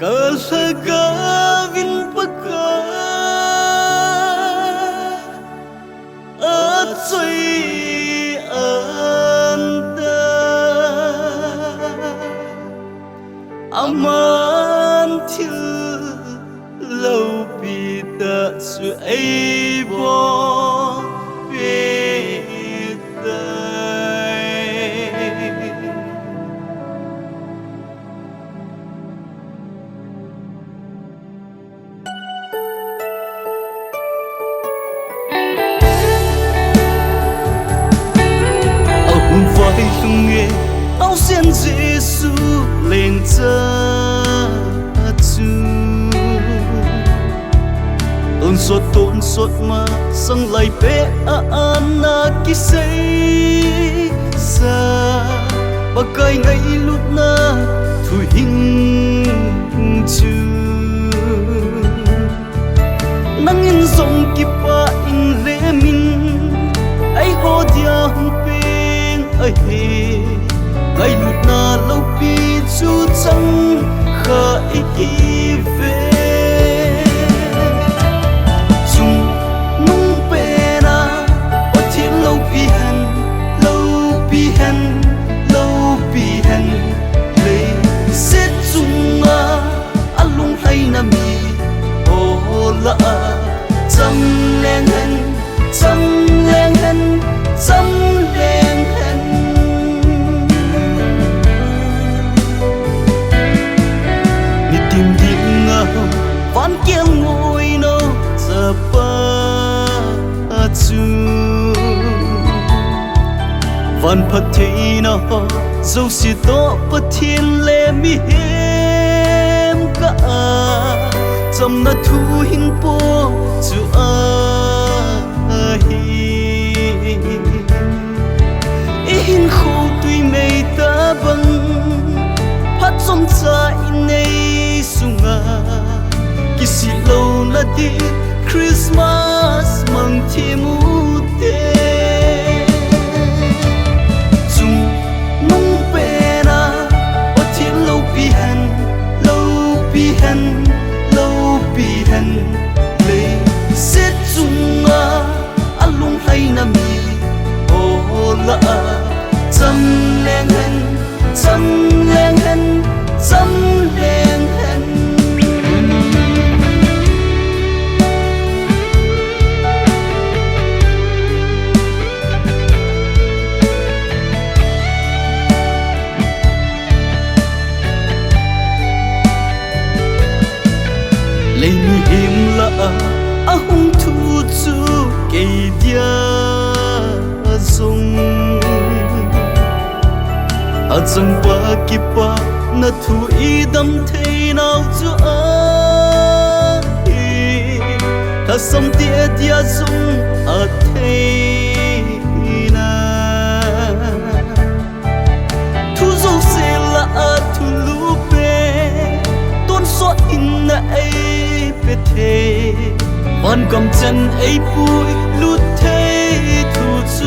Kalaga vinpaka at sa'y anda aman til lâu pita su ai bo phải không nghe áo sen Giêsu lên cha chú tôn sốt mà sang lại bé ana ki say sa ba kai ngay lúc na thu hình chú nang in zong ki pa in le min ai ho dia hung ai ngay lúc na lâu pi chú chẳng khởi về chung nung pe na ở thiên lâu pi hèn lấy xét chung à lung hay na mi ô la chăm lên hèn chăm lên hèn chăm lên van kia ngồi nô giờ ba chu van phát thế nó dấu xì to bất thiên lệ mi hem cả trong na thu hình po chu hi hin khô tuy mây ta băng phát trong cha in này sunga kisi lâu na đi Christmas mang thêm ưu tế chung nung pe na ở thiên lâu pi hèn lấy xét chung à lung hay na mi ô la chăm lên hèn chăm lên hèn chăm lên hèn lấy mi hiểm là hung thu chu cây dia dung chẳng qua kipa na thu y đâm thế nào chu ta sắm tia dia dung thế na thu dâu xe là thu lu pe tôn so in na ai pe thế van cầm chân ấy bụi lút thế thu chu